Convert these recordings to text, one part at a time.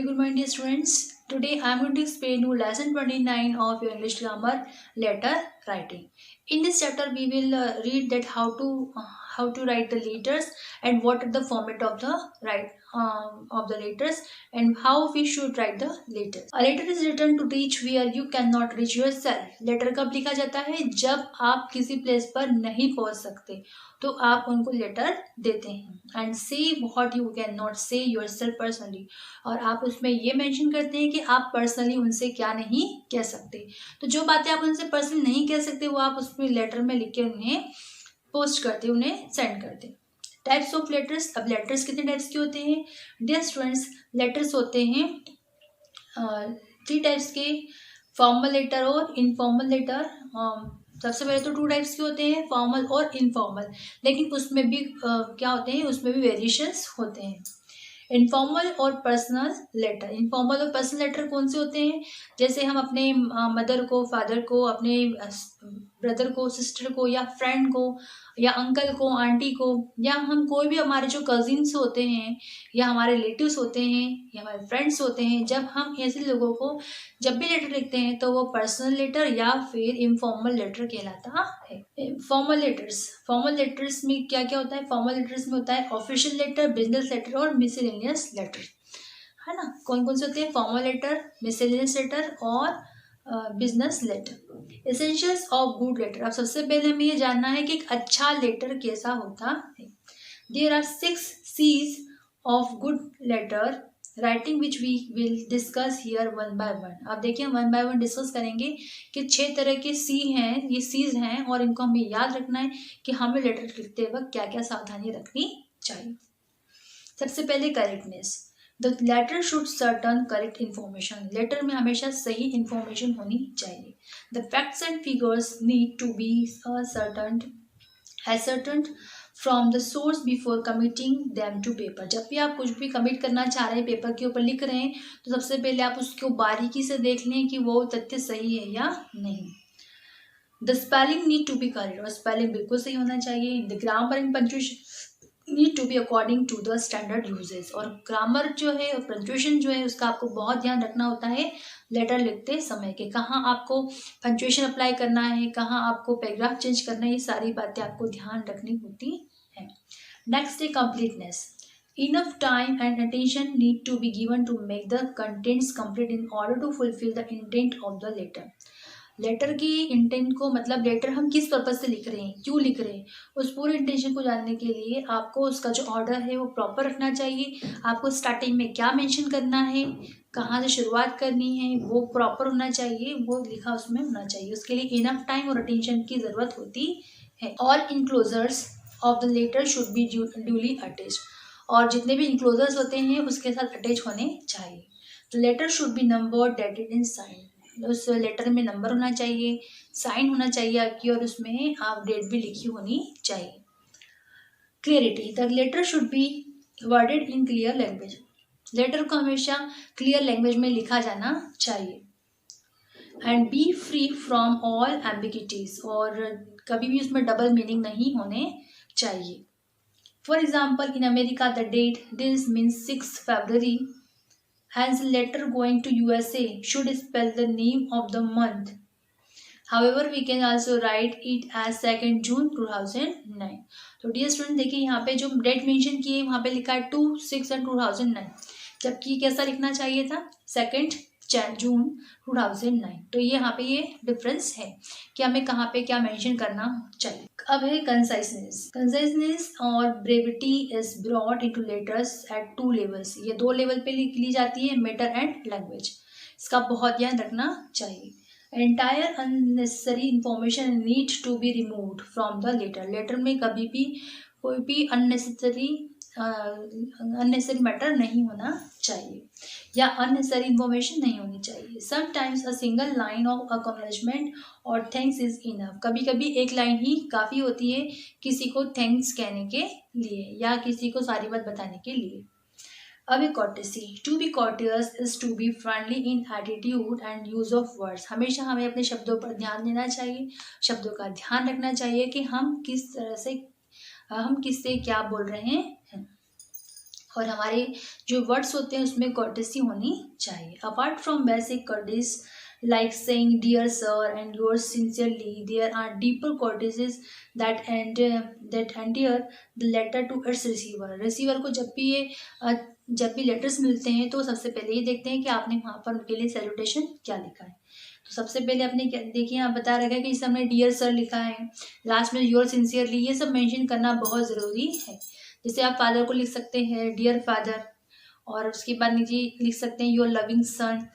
Very good morning, dear students. Today I am going to explain you lesson 29 of your English grammar, letter writing. In this chapter, we will read that how to write the letters and what are the format of the letters and how we should write the letters. A letter is written to reach where you cannot reach yourself. Letter कब लिखा जाता है? जब आप किसी place पर नहीं पहुंच सकते तो आप उनको लेटर देते हैं. एंड से व्हाट यू कैन नॉट से योरसेल्फ पर्सनली, और आप उसमें ये मेंशन करते हैं कि आप पर्सनली उनसे क्या नहीं कह सकते. तो जो बातें आप उनसे पर्सनली नहीं कह सकते वो आप उसमें लेटर में लिख के उन्हें पोस्ट करते, उन्हें सेंड करते. Types of letters. अब लेटर्स कितने टाइप्स के होते हैं डियर स्टूडेंट्स? लेटर्स होते हैं 3 टाइप्स के, फॉर्मल लेटर और इनफॉर्मल लेटर. सबसे पहले तो 2 टाइप्स के होते हैं, फॉर्मल और इनफॉर्मल, लेकिन उसमें भी क्या होते हैं, उसमें भी वेरिएशंस होते हैं. इनफॉर्मल और पर्सनल लेटर. इनफॉर्मल और पर्सनल लेटर कौन से होते हैं? जैसे हम अपने मदर को, फादर को, अपने ब्रदर को, सिस्टर को, या फ्रेंड को, या अंकल को, आंटी को, या हम कोई भी हमारे जो कजिन्स होते हैं, या हमारे रिलेटिव्स होते हैं, या हमारे फ्रेंड्स होते हैं, जब हम ऐसे लोगों को जब भी लेटर लिखते हैं तो वो पर्सनल लेटर या फिर इनफॉर्मल लेटर कहलाता है. Formal letters. फॉर्मल लेटर्स में क्या क्या होता है? फॉर्मल लेटर्स में होता है ऑफिशियल लेटर, बिजनेस लेटर और मिसलेनियस लेटर, है ना. कौन कौन से होते हैं? फॉर्मल लेटर, मिसलेनियस लेटर और business letter. Essentials of good letter. अब सबसे पहले हमें ये जानना है कि एक अच्छा लेटर कैसा होता है. There are 6 C's of good letter writing which we will discuss here one by one. आप देखिए हम वन बाय वन डिस्कस करेंगे कि 6 तरह के सी हैं, ये सीज हैं, और इनको हमें याद रखना है कि हमें लेटर लिखते वक्त क्या क्या सावधानी रखनी चाहिए. सबसे पहले correctness. The letter should certain correct information. Letter में हमेशा सही इन्फॉर्मेशन होनी चाहिए. The facts and figures need to be ascertained from the source before committing them to paper. जब भी आप कुछ भी कमिट करना चाह रहे हैं, पेपर के ऊपर लिख रहे हैं, तो सबसे पहले आप उसको बारीकी से देख लें कि वो तथ्य सही है या नहीं. The spelling need to be correct. और स्पेलिंग बिल्कुल सही होना चाहिए. The grammar and punctuation need to be according to the standard usages. और ग्रामर जो है और पंक्चुएशन जो है उसका आपको बहुत ध्यान रखना होता है लेटर लिखते समय के. कहाँ आपको पंक्चुएशन अप्लाई करना है, कहाँ आपको पैराग्राफ चेंज करना है, ये सारी बातें आपको ध्यान रखनी होती है. नेक्स्ट है completeness. Enough time and attention need to be given to make the contents complete in order to fulfil the intent of the letter. Letter की इंटेंट को, मतलब लेटर हम किस पर्पज से लिख रहे हैं, क्यों लिख रहे हैं, उस पूरे इंटेंशन को जानने के लिए आपको उसका जो ऑर्डर है वो प्रॉपर रखना चाहिए. आपको स्टार्टिंग में क्या मेंशन करना है, कहाँ से शुरुआत करनी है, वो प्रॉपर होना चाहिए, वो लिखा उसमें होना चाहिए. उसके लिए इनफ टाइम और अटेंशन की ज़रूरत होती है. All enclosures of the letter should be duly attached. और जितने भी इनक्लोजर्स होते हैं उसके साथ अटैच होने चाहिए. The letter should be numbered, dated and signed. उस लेटर में नंबर होना चाहिए, साइन होना चाहिए आपकी, और उसमें आप डेट भी लिखी होनी चाहिए. Clarity. The letter should be worded in clear language. Letter को हमेशा क्लियर लैंग्वेज में लिखा जाना चाहिए. And be free from all ambiguities. और कभी भी उसमें डबल मीनिंग नहीं होने चाहिए. For example, in America the date this means 6 February. Hence, letter going to USA should spell the name of the month. However, we can also write it as 2nd June 2009. तो dear student देखिए यहाँ पे जो date mention की है वहाँ पे लिखा है 2, 6 and 2009, जबकि कैसा लिखना चाहिए था 2nd June 2009. तो ये यहाँ पे ये डिफरेंस है कि हमें कहाँ पे क्या मेंशन करना चाहिए. अब है कंसाइसनेस. कंसाइसनेस और brevity is brought into letters eight 2 levels. ये 2 लेवल पे ली जाती है, मैटर एंड लैंग्वेज. इसका बहुत ध्यान रखना चाहिए. Entire unnecessary information need to be removed from the letter. Letter में कभी भी कोई भी अननेसेसरी मैटर नहीं होना चाहिए या अननेसेसरी इंफॉर्मेशन नहीं होनी चाहिए. Sometimes a single line of acknowledgement और थैंक्स इज इनफ. कभी कभी एक लाइन ही काफ़ी होती है किसी को थैंक्स कहने के लिए या किसी को सारी बात बताने के लिए. अब एक courtesy. To be courteous is to be friendly in attitude and use of words. हमेशा हमें अपने शब्दों पर ध्यान देना चाहिए, शब्दों का ध्यान रखना चाहिए कि हम किस तरह से, हम किससे क्या बोल रहे हैं. और हमारे जो वर्ड्स होते हैं उसमें कर्टेसी होनी चाहिए. Apart from basic Curtis like saying dear sir and yours sincerely, there are deeper courtesies that endear the letter to its receiver. Receiver को जब भी लेटर्स मिलते हैं तो सबसे पहले ये देखते हैं कि आपने वहाँ पर उनके लिए सैल्यूटेशन क्या लिखा है. तो सबसे पहले आपने क्या देखिए, यहाँ बता रखा है कि इस हमने डियर सर लिखा है, लास्ट में योर सिंसियरली, ये सब मेंशन करना बहुत ज़रूरी है. जैसे आप फादर को लिख सकते हैं डियर फादर, और उसके बाद नीचे लिख सकते हैं your loving son.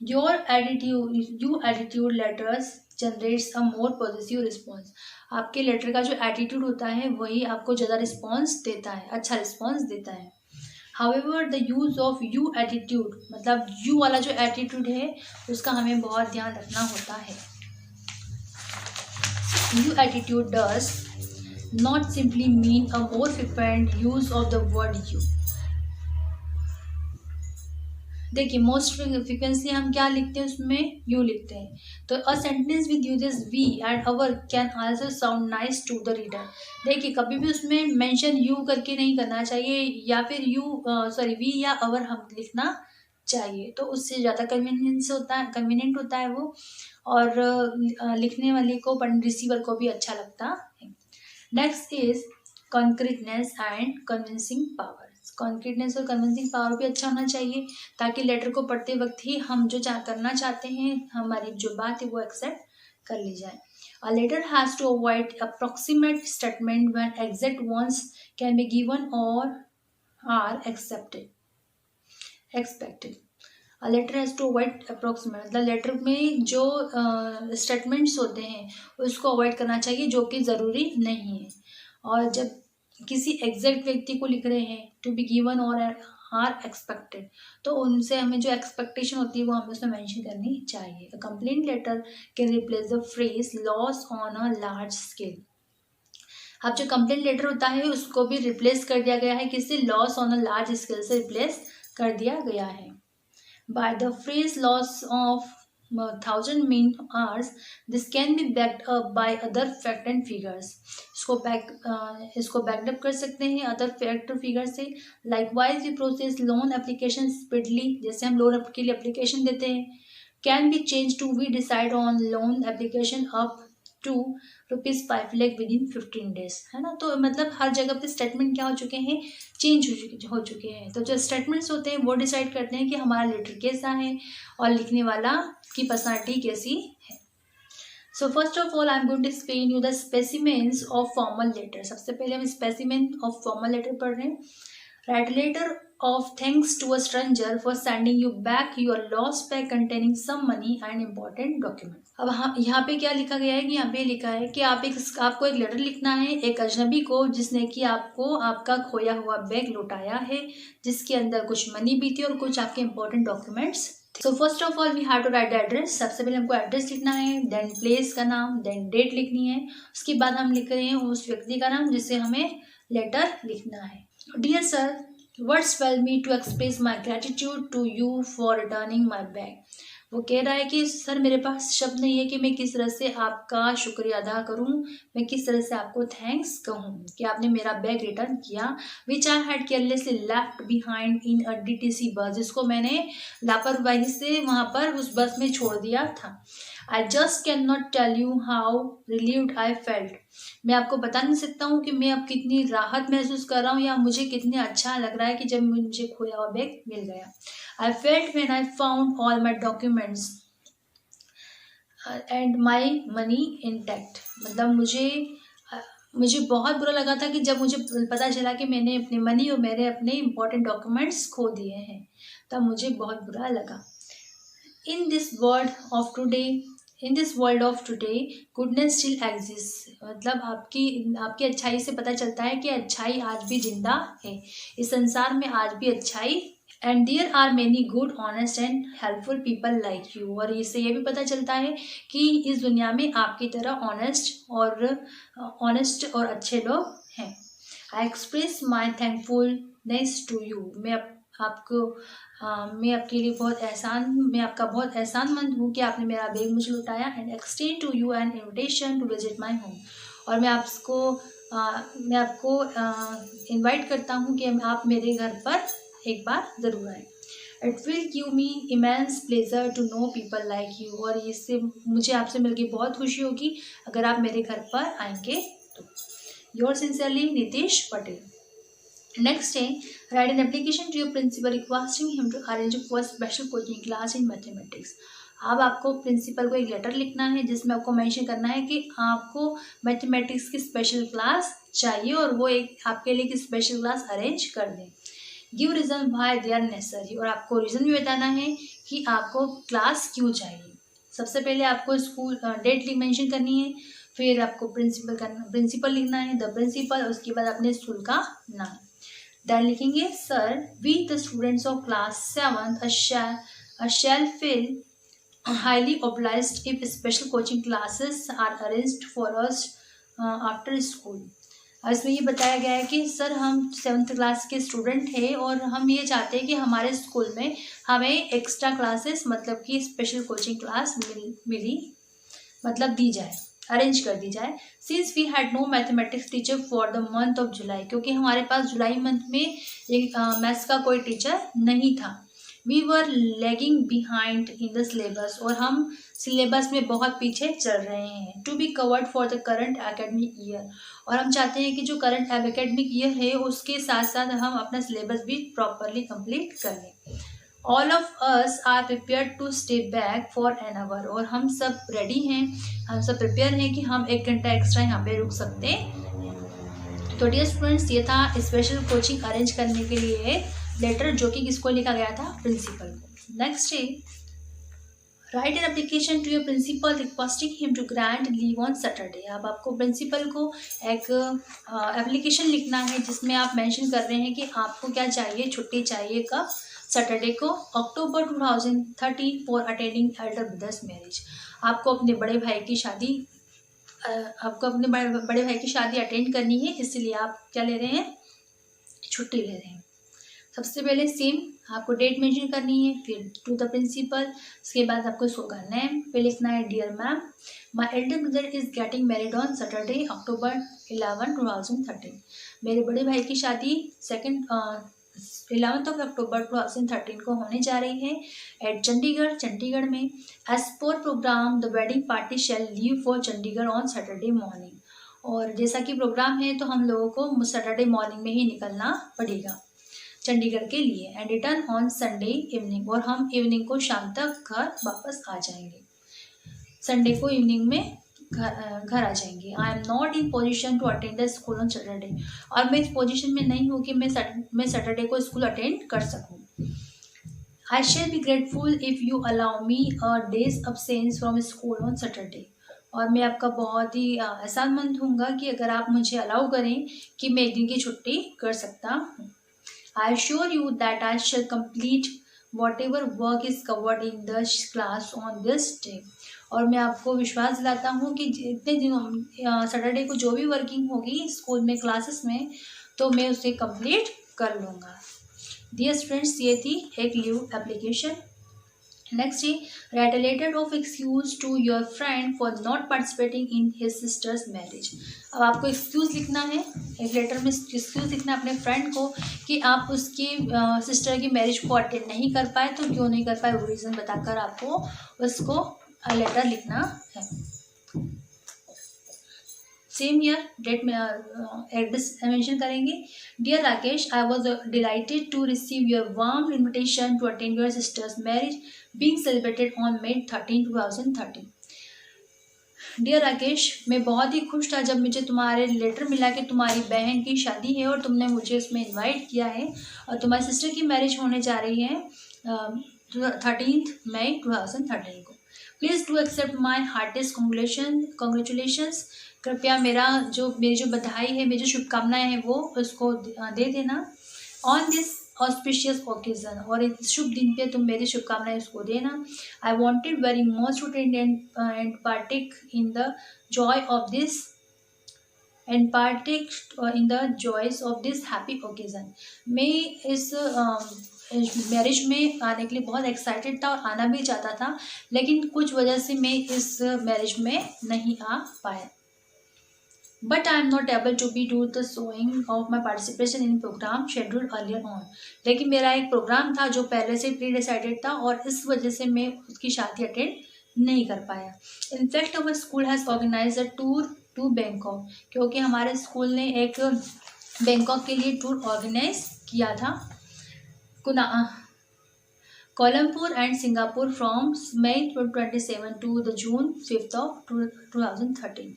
Your attitude letters generates a more positive response. आपके लेटर का जो एटीट्यूड होता है वही आपको ज़्यादा रिस्पॉन्स देता है, अच्छा रिस्पॉन्स देता है. However, the use of you attitude, मतलब you वाला जो एटीट्यूड है उसका हमें बहुत ध्यान रखना होता है. You attitude does not simply mean a more frequent use of the word you. देखिए, मोस्ट फ्रिक्वेंटली हम क्या लिखते हैं, उसमें यू लिखते हैं. तो a sentence with uses we and our can also sound nice to the reader. देखिए, कभी भी उसमें मेंशन यू करके नहीं करना चाहिए, या फिर वी या अवर हम लिखना चाहिए, तो उससे ज़्यादा कन्वीनियंट होता है वो, और लिखने वाले को रिसीवर को भी अच्छा लगता है. Next is concreteness and convincing power. Concreteness और कन्विंसिंग पावर भी अच्छा होना चाहिए, ताकि लेटर को पढ़ते वक्त ही हम जो करना चाहते हैं, हमारी जो बात है वो एक्सेप्ट कर ली जाए. A letter has to avoid approximate statement when exact ones can be given or are expected. A letter has to avoid approximate, मतलब लेटर में जो स्टेटमेंट्स होते हैं उसको अवॉइड करना चाहिए जो कि ज़रूरी नहीं है. और जब किसी एग्जैक्ट व्यक्ति को लिख रहे हैं टू बी गिवन और आर एक्सपेक्टेड, तो उनसे हमें जो एक्सपेक्टेशन होती है वो हमें उसमें मेंशन करनी चाहिए. A complaint letter can replace the phrase loss on a large scale. अब जो कंप्लेंट लेटर होता है उसको भी रिप्लेस कर दिया गया है, किससे, loss on a large scale से रिप्लेस कर दिया गया है. By the phrase loss of 1000 mean hours, this can be backed up by other fact and figures. इसको backed up कर सकते हैं other fact और figure से. Likewise, we process loan application speedily. जैसे हम लोन के लिए application देते हैं, can be changed to we decide on loan application up to ₹5 lakh within 15 days, है ना. तो मतलब हर जगह पे स्टेटमेंट क्या हो चुके हैं, चेंज हो चुके हैं. तो जो स्टेटमेंट्स होते हैं वो डिसाइड करते हैं कि हमारा लेटर कैसा है और लिखने वाला की पर्सनालिटी कैसी है. So first of all I am going to explain you the specimens of formal letter. सबसे पहले हम स्पेसिमेन ऑफ फॉर्मल लेटर पढ़ रहे हैं. Write letter of thanks to a stranger for sending you back your lost bag containing some money and important documents. अब यहाँ पे क्या लिखा गया है कि यहाँ पे लिखा है कि आपको एक लेटर लिखना है एक अजनबी को जिसने कि आपको आपका खोया हुआ बैग लौटाया है, जिसके अंदर कुछ मनी भी थी और कुछ आपके important documents. So first of all we have to write the address. सबसे पहले हमको एड्रेस लिखना है, देन प्लेस का नाम, देन डेट लिखनी है. उसके बाद हम लिख रहे हैं उस व्यक्ति का नाम जिससे हमें लेटर लिखना है. Dear sir, words fail me to express my gratitude to you for returning my bag. वो कह रहा है कि सर मेरे पास शब्द नहीं है कि मैं किस तरह से आपका शुक्रिया अदा करूं, मैं किस तरह से आपको थैंक्स कहूं कि आपने मेरा बैग रिटर्न किया. Which I had carelessly left behind in a DTC bus, जिसको मैंने लापरवाही से वहाँ पर उस बस में छोड़ दिया था. I just cannot tell you how relieved I felt. मैं आपको बता नहीं सकता हूँ कि मैं अब कितनी राहत महसूस कर रहा हूँ या मुझे कितने अच्छा लग रहा है कि जब मुझे खोया हुआ बैग मिल गया. I felt when I found all my documents and my money intact. मतलब मुझे बहुत बुरा लगा था कि जब मुझे पता चला कि मैंने अपनी मनी और मेरे अपने इम्पोर्टेंट डॉक्यूमेंट्स खो दिए हैं, तब मुझे बहुत बुरा लगा. In this world of today, goodness still exists. मतलब आपकी अच्छाई से पता चलता है कि अच्छाई आज भी जिंदा है, इस संसार में आज भी अच्छाई. And there are many good, honest and helpful people like you. और इससे ये भी पता चलता है कि इस दुनिया में आपकी तरह ऑनेस्ट और अच्छे लोग हैं. I express my thankfulness to you. मैं आपका बहुत एहसानमंद हूँ कि आपने मेरा बैग मुझे लौटाया. And extend to you an invitation to visit my home. और मैं आपको मैं आपको इनवाइट करता हूँ कि आप मेरे घर पर एक बार ज़रूर आएँ। It will give me immense pleasure to know people like you, और इससे मुझे आपसे मिलके बहुत खुशी होगी अगर आप मेरे घर पर आएंगे तो। Your sincerely Nitesh Patel. Next है, write an application to your principal requesting him to arrange for special coaching class in mathematics. अब आपको प्रिंसिपल को एक लेटर लिखना है जिसमें आपको मेंशन करना है कि आपको मैथमेटिक्स की स्पेशल क्लास चाहिए और वो एक आपके लिए एक स्पेशल क्लास अरेंज कर दें। Give reason why they are necessary, और आपको रीज़न भी बताना है कि आपको क्लास क्यों चाहिए। सबसे पहले आपको स्कूल डेट मेंशन करनी है, फिर आपको प्रिंसिपल लिखना है, द प्रिंसिपल, उसके बाद अपने स्कूल का नाम। देन लिखेंगे, sir we the students of class 7 shall feel highly obliged if special coaching classes are arranged for us after school। इसमें ये बताया गया है कि सर हम 7th क्लास के स्टूडेंट हैं और हम ये चाहते हैं कि हमारे स्कूल में हमें एक्स्ट्रा क्लासेस मतलब कि स्पेशल कोचिंग क्लास दी जाए, अरेंज कर दी जाए। Since we had no mathematics teacher for the month of July, क्योंकि हमारे पास जुलाई मंथ में एक मैथ्स का कोई टीचर नहीं था। We were lagging behind in the syllabus, और हम सिलेबस में बहुत पीछे चल रहे हैं। To be covered for the current academic year, और हम चाहते हैं कि जो करंट एकेडमिक ईयर है उसके साथ साथ हम अपना सिलेबस भी प्रॉपरली कंप्लीट कर लें। All of us are prepare to stay back for an hour, और हम सब रेडी हैं, हम सब प्रिपेयर हैं कि हम 1 घंटा एक्स्ट्रा यहाँ पे रुक सकते हैं। तो डियर स्टूडेंट्स, ये था स्पेशल कोचिंग अरेंज करने के लिए लेटर जो कि किसको लिखा गया था, प्रिंसिपल को। नेक्स्ट है, write an application to your principal requesting him to grant leave on Saturday. अब आपको प्रिंसिपल को एक एप्लीकेशन लिखना है जिसमें आप मेंशन कर रहे हैं कि आपको क्या चाहिए, छुट्टी चाहिए कब, सैटरडे को, अक्टूबर 2013 for attending Elder brothers marriage. आपको अपने बड़े भाई की शादी अटेंड करनी है, इसलिए आप क्या ले रहे हैं, छुट्टी ले रहे हैं। सबसे पहले सेम आपको डेट मेंशन करनी है, फिर टू द प्रिंसिपल, उसके बाद आपको स्कूल का नेम पे लिखना है, dear ma'am my elder brother is getting married on Saturday October 11, 2013। मेरे बड़े भाई की शादी 11 अक्टूबर 2013 को होने जा रही है एट चंडीगढ़ में। As per programme the wedding party shall leave for Chandigarh on Saturday morning, और जैसा कि प्रोग्राम है तो हम लोगों को सैटरडे मॉर्निंग में ही निकलना पड़ेगा चंडीगढ़ के लिए। And return on Sunday evening, और हम इवनिंग को शाम तक घर वापस आ जाएंगे, संडे को इवनिंग में घर आ जाएंगे। I am not in position to attend the school on Saturday, और मैं इस पोजिशन में नहीं हूँ कि मैं सैटरडे को स्कूल अटेंड कर सकूँ। I shall be grateful if you allow me a days absence from school on Saturday, और मैं आपका बहुत ही एहसानमंद हूँगा कि अगर आप मुझे अलाउ करें कि मैं 1 दिन की छुट्टी कर सकता हूँ। I assure you that I shall complete whatever work is covered in the class on this day, और मैं आपको विश्वास दिलाता हूँ कि इतने दिनों सैटरडे को जो भी वर्किंग होगी स्कूल में क्लासेस में तो मैं उसे कंप्लीट कर लूँगा। डियर स्टूडेंट्स, ये थी एक लीव एप्लीकेशन। नेक्स्ट है, write a letter of excuse to your friend for not participating in his sister's marriage. अब आपको एक्सक्यूज़ लिखना है, एक लेटर में एक्सक्यूज़ लिखना है अपने फ्रेंड को कि आप उसकी सिस्टर की मैरिज को अटेंड नहीं कर पाए, तो क्यों नहीं कर पाए वो रीज़न बताकर आपको उसको लेटर लिखना है। सेम ईयर डेट में एड्रेस मेंशन करेंगे। Dear Rakesh, I was delighted to receive your warm invitation to attend your sister's marriage being celebrated on May 13, 2013। Dear Rakesh, मैं बहुत ही खुश था जब मुझे तुम्हारे लेटर मिला कि तुम्हारी बहन की शादी है और तुमने मुझे उसमें इनवाइट किया है और तुम्हारी सिस्टर की मैरिज होने जा रही है 13 मई 2013 को। Please do accept my heartiest congratulations. कृपया मेरी जो बधाई है, मेरी जो शुभकामनाएं हैं वो उसको दे देना। ऑन दिस ऑस्पिशियस ओकेजन, और इस शुभ दिन पे तुम मेरी शुभकामनाएं उसको देना। I wanted very much to attend and partake in the joy of this joyous of this happy occasion. मैं इस मैरिज में आने के लिए बहुत एक्साइटेड था और आना भी चाहता था, लेकिन कुछ वजह से मैं इस मैरिज में नहीं आ पाया। But I am not able to be do the showing of my participation in programme scheduled earlier on. लेकिन मेरा एक प्रोग्राम था जो पहले से प्री डिसाइडेड था और इस वजह से मैं उसकी शादी अटेंड नहीं कर पाया। In fact our school has organise a tour to Bangkok, क्योंकि हमारे स्कूल ने एक बैंकॉक के लिए टूर ऑर्गेनाइज किया था। Kuala Lumpur and Singapore from May 27 to the June 5 ऑफ 2013।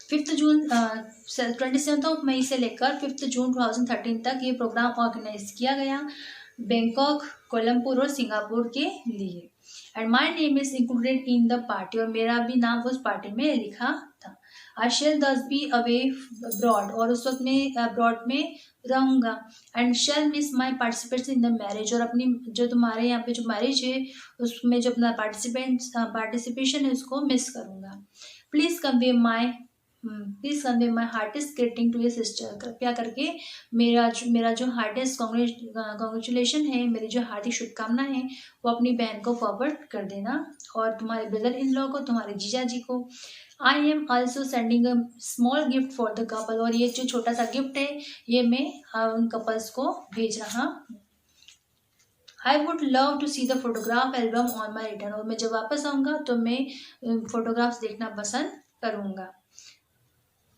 5 जून 27 मई से लेकर 5 जून 2013 तक ये प्रोग्राम ऑर्गेनाइज किया गया बैंकॉक, कोलमपुर और सिंगापुर के लिए। And my name is included in the party, और मेरा भी नाम उस पार्टी में लिखा था। I shall thus be away abroad, और उस वक्त मैं अब्रॉड में रहूँगा। And shall miss my participation in the marriage, और अपनी जो तुम्हारे यहाँ पे जो मैरिज है उसमें जो अपना पार्टिसिपेशन है उसको मिस करूँगा। Please convey my heartiest greeting to your sister, कृपया करके मेरा जो हार्टेस्ट कॉन्ग्रेचुलेशन है, मेरी जो हार्दिक शुभकामना है वो अपनी बहन को फॉरवर्ड कर देना, और तुम्हारे ब्रदर इन लॉ को, तुम्हारे जीजा जी को। I am also sending a small gift for the couple, और ये जो छोटा सा गिफ्ट है ये मैं उन कपल्स को भेज रहा हूँ। I would love to see the photograph album on my return, और मैं जब वापस आऊँगा तो मैं फोटोग्राफ्स देखना पसंद करूँगा।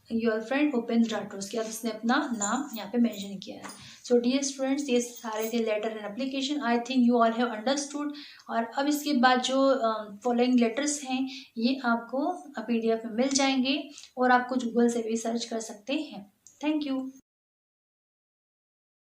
योर फ्रेंड उपेंद्र राठौर, उसके बाद उसने अपना नाम यहाँ पे मेंशन किया है। सो डियर स्टूडेंट्स, ये सारे थे letter and application. I think you all have understood. और अब इसके बाद जो फॉलोइंग लेटर्स हैं ये आपको PDF में मिल जाएंगे, और आप कुछ गूगल से भी सर्च कर सकते हैं। Thank you.